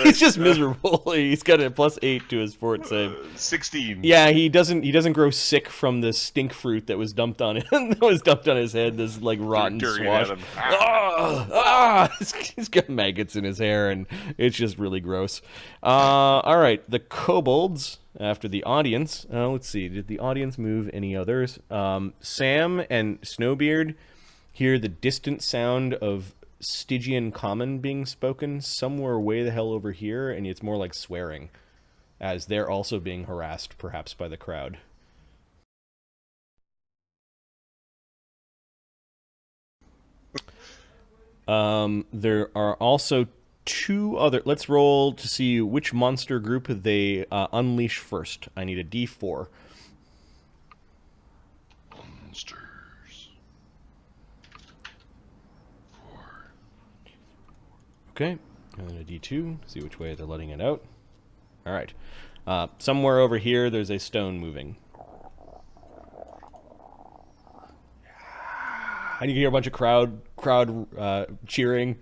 B: He's just miserable. He's got a +8 to his fort save.
C: 16.
B: Yeah, he doesn't grow sick from the stink fruit that was dumped on him. That was dumped on his head. This like rotten
C: Dirty
B: swash.
C: Adam.
B: He's got maggots in his hair, and it's just really gross. All right, the kobolds after the audience. Let's see. Did the audience move any others? Sam and Snowbeard hear the distant sound of Stygian common being spoken somewhere way the hell over here, and it's more like swearing, as they're also being harassed, perhaps by the crowd. There are also 2 other. Let's roll to see which monster group they unleash first. I need a D4.
C: Monsters. 4.
B: Okay, and then a D2. See which way they're letting it out. All right. Somewhere over here, there's a stone moving. And you can hear a bunch of crowd cheering.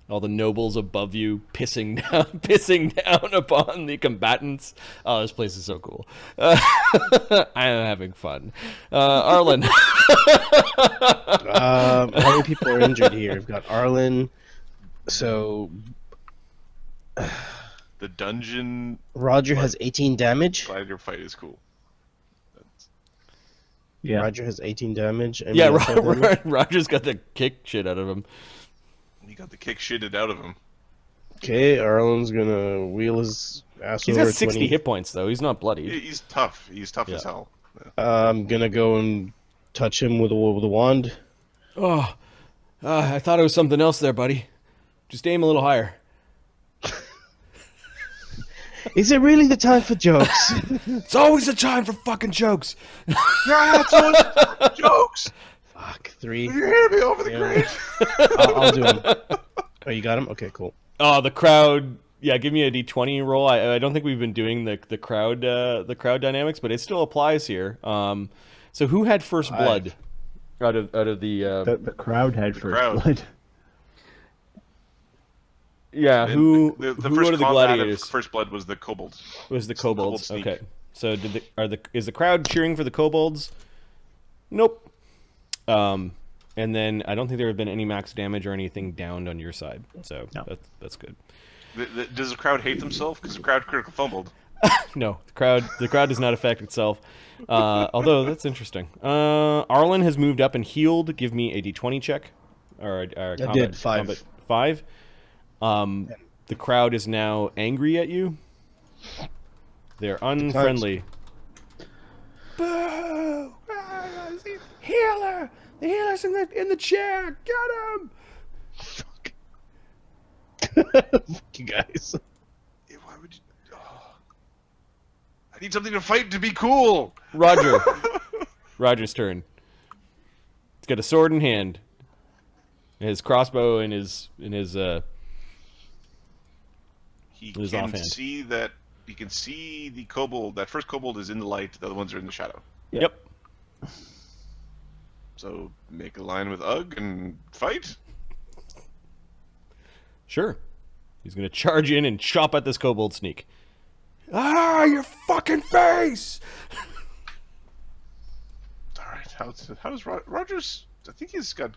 B: All the nobles above you pissing down upon the combatants. Oh, this place is so cool. I am having fun. Arlen.
D: How many people are injured here? We've got Arlen. So
C: The dungeon
D: Roger has 18 damage.
C: gladiator fight is cool.
A: Yeah.
D: Roger has 18 damage. And
B: Yeah,
D: we also have-
B: Roger's got the kick shit out of him.
C: He got the kick shitted out of him.
D: Okay, Arlen's gonna wheel his ass
B: He's
D: over
B: got 60
D: 20.
B: hit points, though. He's not bloodied.
C: He's tough. He's tough as
B: Yeah.
C: hell.
D: I'm gonna go and touch him with a wand.
B: Oh, I thought it was something else there, buddy. Just aim a little higher.
D: Is it really the time for jokes?
B: It's always a time for fucking jokes.
C: Yeah, it's always jokes.
D: Fuck, 3.
C: You hit me over the
D: Yeah.
C: grave.
D: I'll do him. Oh, you got him? Okay, cool.
B: Oh, the crowd. Yeah, give me a D20 roll. I don't think we've been doing the crowd dynamics, but it still applies here. So who had first blood out of the
A: The crowd had first
C: crowd.
A: blood.
B: Yeah,
C: And
B: who
C: the
B: who
C: first
B: are the
C: combat
B: gladiators?
C: of First Blood was the kobolds.
B: It was the
C: Kobold
B: kobolds.
C: sneak.
B: Okay. So is the crowd cheering for the kobolds? Nope. And then I don't think there have been any max damage or anything downed on your side. So
A: No.
B: that's good.
C: Does the crowd hate themselves? Because the crowd critical fumbled.
B: No, the crowd does not affect itself. Although that's interesting. Arlen has moved up and healed. Give me a d20 check. Or combat,
D: did 5.
B: Combat 5. The crowd is now angry at you. They're unfriendly. Boo! Healer! The healer's in the chair. Get him!
D: Fuck. Fuck you guys.
C: Why would you? Oh. I need something to fight to be cool.
B: Roger. Roger's turn. He's got a sword in hand. His crossbow in his
C: He
B: his
C: can
B: offhand.
C: see that. He can see the kobold. That first kobold is in the light. The other ones are in the shadow.
B: Yep.
C: So make a line with Ugg and fight.
B: Sure. He's gonna charge in and chop at this kobold sneak. Ah, your fucking face!
C: All right. How's Rogers? I think he's got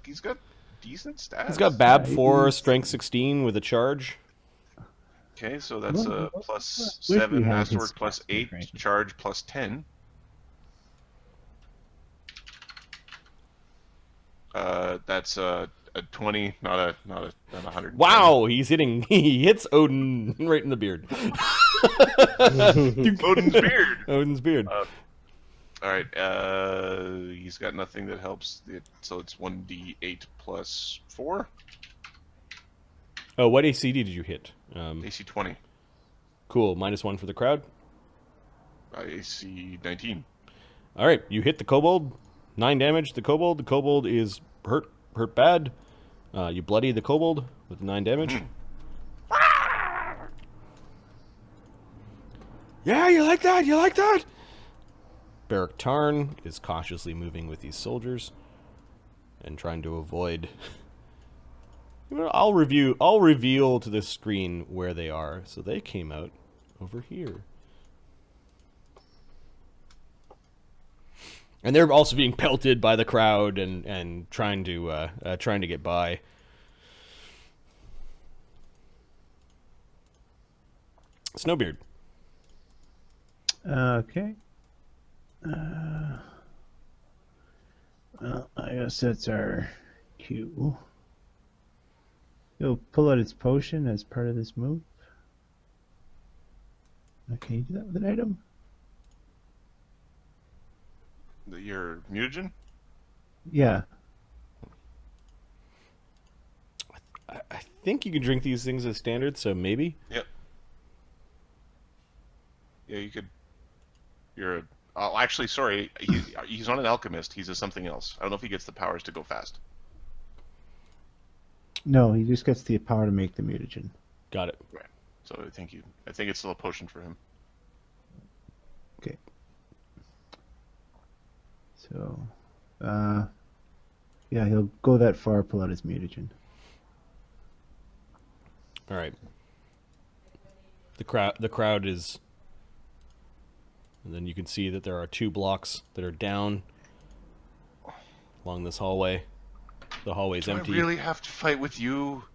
C: decent stats.
B: He's got Bab
A: Yeah,
B: 4, Strength 16 with a charge.
C: Okay, so that's a plus
A: Wish we
C: 7,
A: had
C: masterwork
A: his
C: plus
A: stats,
C: 8,
A: frankly.
C: charge plus 10. That's a 20, not a 100.
B: Wow, he's hitting. He hits Odin right in the beard.
C: Odin's beard.
B: Odin's beard.
C: All right. He's got nothing that helps. So it's 1d8 plus 4.
B: Oh, what AC did you hit?
C: AC 20.
B: Cool. -1 for the crowd.
C: AC 19.
B: All right, you hit the kobold. 9 damage to the kobold. The kobold is hurt bad. You bloody the kobold with 9 damage. Yeah, you like that? You like that? Beric Tarn is cautiously moving with these soldiers and trying to avoid. I'll reveal to the screen where they are. So they came out over here. And they're also being pelted by the crowd and trying to get by. Snowbeard.
A: Okay. Well, I guess that's our cue. He'll pull out its potion as part of this move. Can you do that with an item?
C: Your mutagen?
A: Yeah.
B: I think you can drink these things as standard, so maybe.
C: Yep. Yeah, you could. Oh, actually, sorry. He's not an alchemist. He's a something else. I don't know if he gets the powers to go fast.
A: No, he just gets the power to make the mutagen.
B: Got it.
C: Right. So I think it's still a potion for him.
A: Okay. So, yeah, he'll go that far, pull out his mutagen.
B: All right. The crowd is. And then you can see that there are 2 blocks that are down along this hallway. The hallway's
C: Do
B: empty.
C: I really have to fight with you?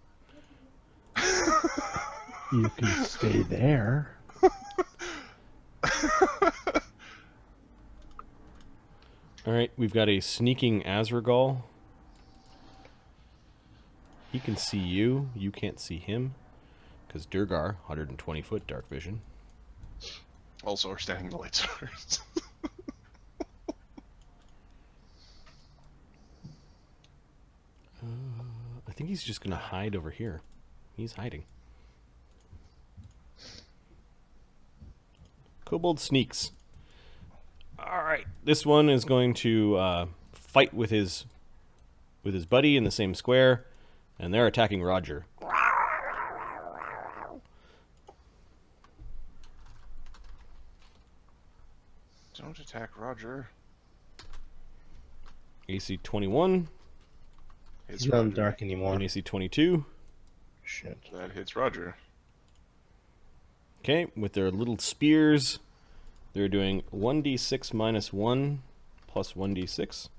A: You can stay there.
B: All right, we've got a sneaking Azragal. He can see you. You can't see him. Because Duergar, 120-foot dark vision.
C: Also, are standing in the light source.
B: I think he's just going to hide over here. He's hiding. Kobold sneaks. All right, this one is going to fight with his buddy in the same square, and they're attacking Roger.
C: Don't attack Roger.
B: AC 21
C: It's
D: He's not
C: Roger.
D: dark anymore.
B: and AC 22.
D: Shit.
C: That hits Roger.
B: Okay, with their little spears, they're doing 1d6 minus 1 plus 1d6.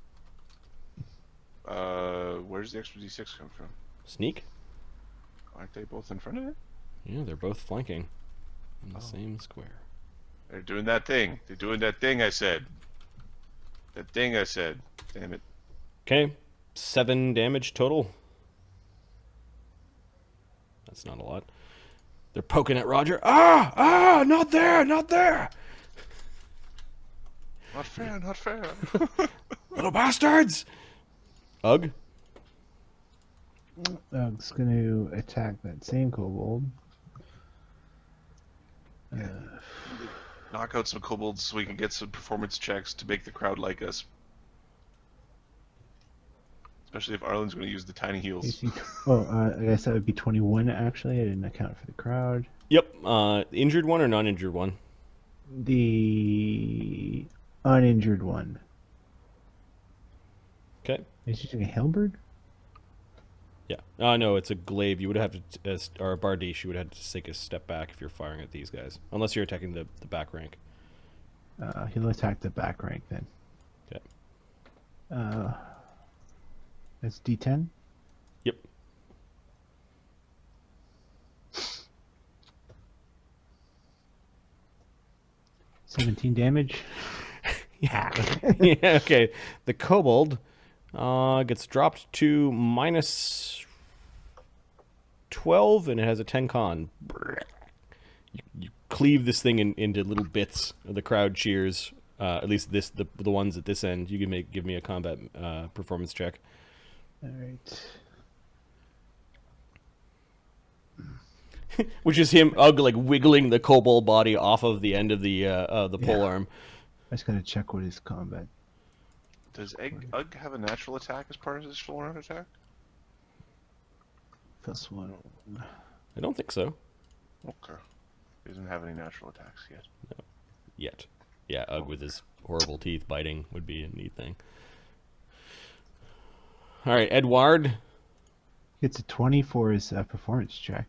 C: Where's the extra d6 come from?
B: Sneak?
C: Aren't they both in front of it?
B: Yeah, they're both flanking in the same square.
C: They're doing that thing. They're doing that thing I said. That thing I said. Damn it.
B: Okay, 7 damage total. That's not a lot. They're poking at Roger. Ah! Not there! Not there!
C: Not fair, not fair.
B: Little bastards! Ugh.
A: Ug's going to attack that same kobold.
C: Knock out some kobolds so we can get some performance checks to make the crowd like us. Especially if Arlen's going to use the tiny heals.
A: AC I guess that would be 21 actually. I didn't account for the crowd.
B: Yep. Injured one or non-injured one?
A: The uninjured one.
B: Okay.
A: Is he using a halberd?
B: Yeah. No, it's a glaive. You would have to, or a bardiche, you would have to take a step back if you're firing at these guys. Unless you're attacking the back rank.
A: He'll attack the back rank then.
B: Okay.
A: That's D10?
B: Yep.
A: $17 damage.
B: Yeah. Yeah, okay. The kobold gets dropped to minus 12, and it has a 10 con. You cleave this thing into little bits. The crowd cheers. At least the ones at this end. You can give me a combat performance check.
A: All right.
B: Which is him, like wiggling the kobold body off of the end of the pole arm.
A: I just gotta check what his combat.
C: Does Ugg have a natural attack as part of his full round attack?
A: +1.
B: I don't think so.
C: Okay. He doesn't have any natural attacks yet.
B: No. Yet. Yeah, Ugg with his horrible teeth biting would be a neat thing. All right, Edward.
A: Gets a 20 for his performance check.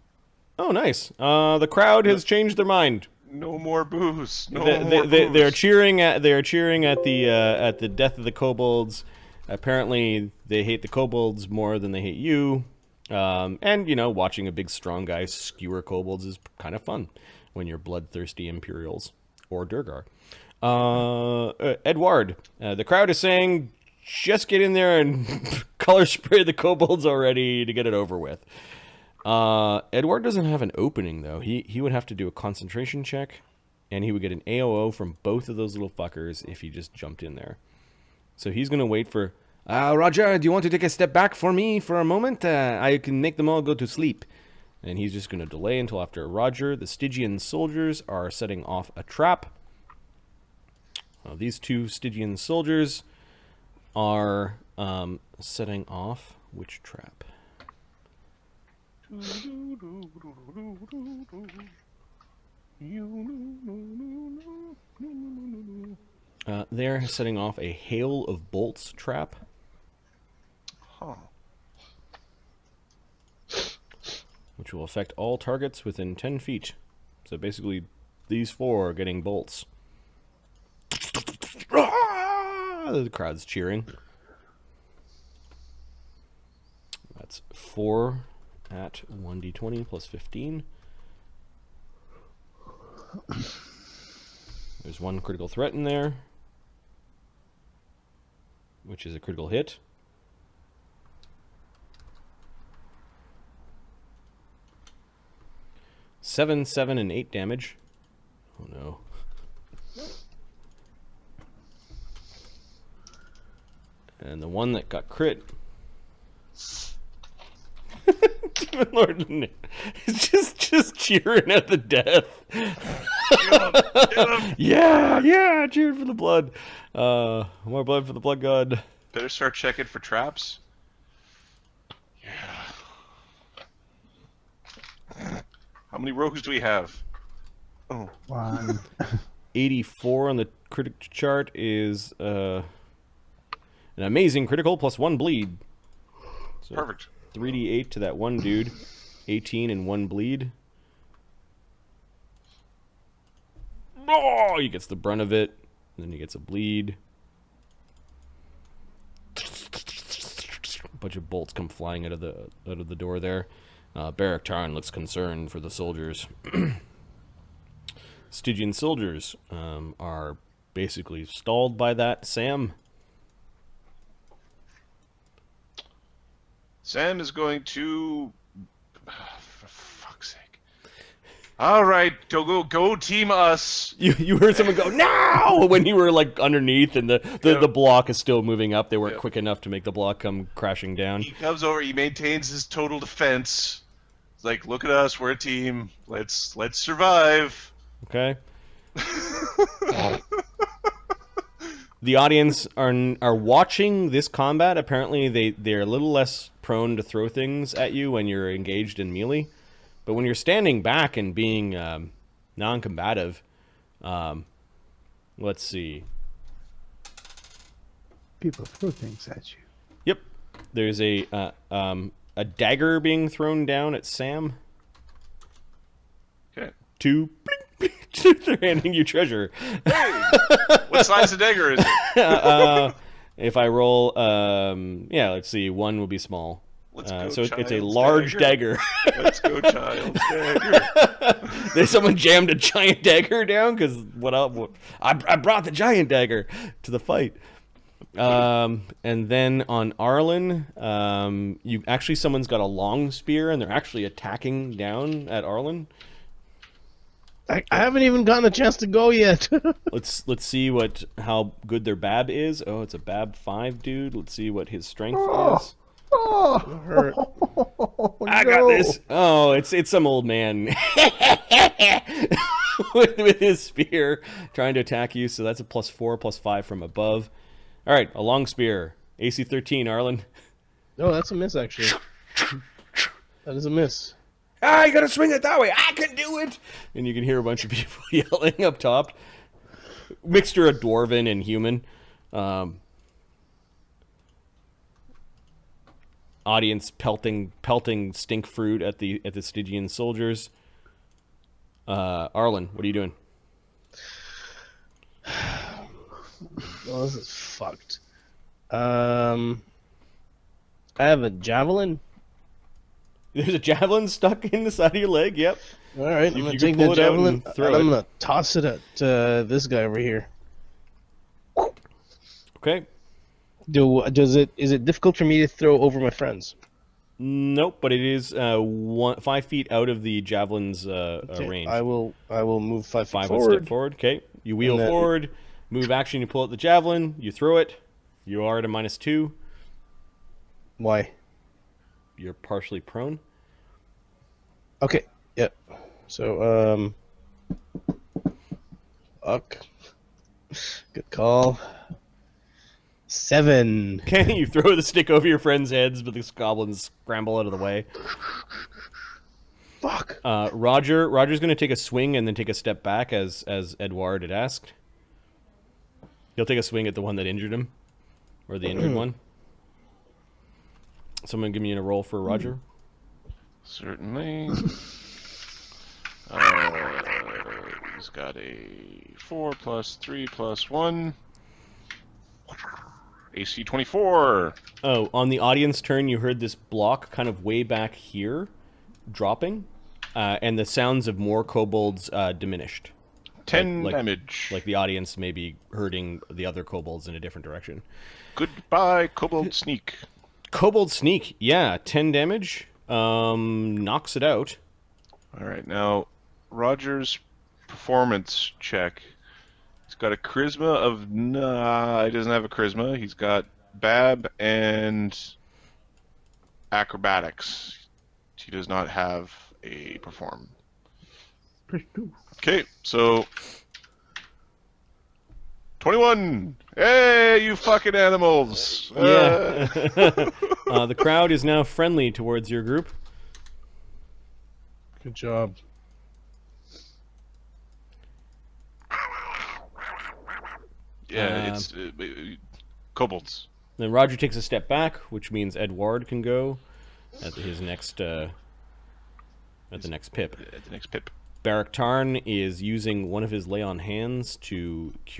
B: Oh, nice. The crowd has changed their mind.
C: No more booze.
B: They're cheering at the death of the kobolds. Apparently, they hate the kobolds more than they hate you. And watching a big strong guy skewer kobolds is kind of fun when you're bloodthirsty Imperials or Duergar. Edward, the crowd is saying, just get in there and color spray the kobolds already to get it over with. Edward doesn't have an opening, though. He would have to do a concentration check, and he would get an AOO from both of those little fuckers if he just jumped in there. So he's going to wait for... Roger, do you want to take a step back for me for a moment? I can make them all go to sleep. And he's just going to delay until after Roger. The Stygian soldiers are setting off a trap. These two Stygian soldiers are setting off which trap? They're setting off a hail of bolts trap.
C: Huh.
B: Which will affect all targets within 10 feet. So basically, these four are getting bolts. The crowd's cheering. That's 4 at 1d20 plus 15. There's one critical threat in there, which is a critical hit. Seven, 7, and 8 damage. Oh no. And the one that got crit. Demon Lord is just cheering at the death. Yeah, cheering for the blood. More blood for the blood god.
C: Better start checking for traps. Yeah. How many rogues do we have? Oh.
A: 1.
B: 84 on the critic chart is an amazing critical plus 1 bleed. So
C: Perfect.
B: 3d8 to that one dude. 18 and 1 bleed. Oh, he gets the brunt of it. And then he gets a bleed. A bunch of bolts come flying out of the door there. Barak Tarn looks concerned for the soldiers. Stygian soldiers are basically stalled by that. Sam?
C: Sam is going to... for fuck's sake. All right, go team us.
B: You heard someone go, "No!" when you were like underneath and the block is still moving up. They weren't quick enough to make the block come crashing down.
C: He comes over, he maintains his total defense. It's like, look at us, we're a team. Let's survive.
B: Okay. The audience are watching this combat. Apparently, they're a little less prone to throw things at you when you're engaged in melee. But when you're standing back and being non-combative, let's see.
A: People throw things at you.
B: Yep, there's a dagger being thrown down at Sam.
C: Okay.
B: Two. They're handing you treasure.
C: Hey, what size of dagger is it?
B: If I roll, let's see. 1 will be small.
C: Let's go,
B: so it's a
C: child's
B: large dagger.
C: Let's go, child's dagger.
B: There's someone jammed a giant dagger down because I brought the giant dagger to the fight. And then on Arlen, someone's got a long spear and they're actually attacking down at Arlen.
D: I haven't even gotten a chance to go yet.
B: Let's see how good their Bab is. Oh, it's a Bab 5 dude. Let's see what his strength is.
A: Oh,
D: Hurt.
B: I got this. Oh, it's some old man with his spear trying to attack you. So that's a +4, +5 from above. All right, a long spear. AC 13, Arlen.
D: No, that's a miss, actually. That is a miss.
B: You gotta swing it that way. I can do it. And you can hear a bunch of people yelling up top. Mixture of dwarven and human. Audience pelting stink fruit at the Stygian soldiers. Arlen, what are you doing?
D: Well, this is fucked. I have a javelin.
B: There's a javelin stuck in the side of your leg. Yep.
D: All right, I'm
B: You
D: gonna
B: can
D: take
B: pull
D: the
B: it out
D: javelin
B: and throw
D: and I'm
B: it.
D: gonna toss it at this guy over here.
B: Okay.
D: Is it difficult for me to throw over my friends?
B: Nope, but it is 5 feet out of the javelin's
D: Okay,
B: range.
D: I will move 5 feet
B: 5
D: forward.
B: step forward. Okay. You wheel
D: And then-
B: forward. Move action. You pull out the javelin. You throw it. You are at a -2.
D: Why?
B: You're partially prone.
D: Okay. Yep. So fuck. Good call. 7.
B: Okay, you throw the stick over your friends' heads, but the goblins scramble out of the way.
D: Fuck.
B: Roger's going to take a swing and then take a step back as Edward had asked. He'll take a swing at the one that injured him, or the injured one. Someone give me a roll for Roger.
C: Certainly. He's got a 4 + 3 + 1. AC 24.
B: Oh, on the audience turn, you heard this block kind of way back here dropping, and the sounds of more kobolds diminished.
C: 10
B: Like-
C: damage.
B: Like the audience may be hurting the other kobolds in a different direction.
C: Goodbye, kobold sneak.
B: Kobold sneak, yeah, 10 damage. Knocks it out.
C: All right, now Roger's performance check. He's got a charisma of he doesn't have a charisma. He's got Bab and acrobatics. He does not have a perform. Okay, so 21. Hey, you fucking animals!
B: Yeah. The crowd is now friendly towards your group.
D: Good job.
C: Yeah, it's kobolds.
B: Then Roger takes a step back, which means Edward can go at his next at the next pip.
C: At the next pip.
B: Barak Tarn is using one of his lay on hands to cure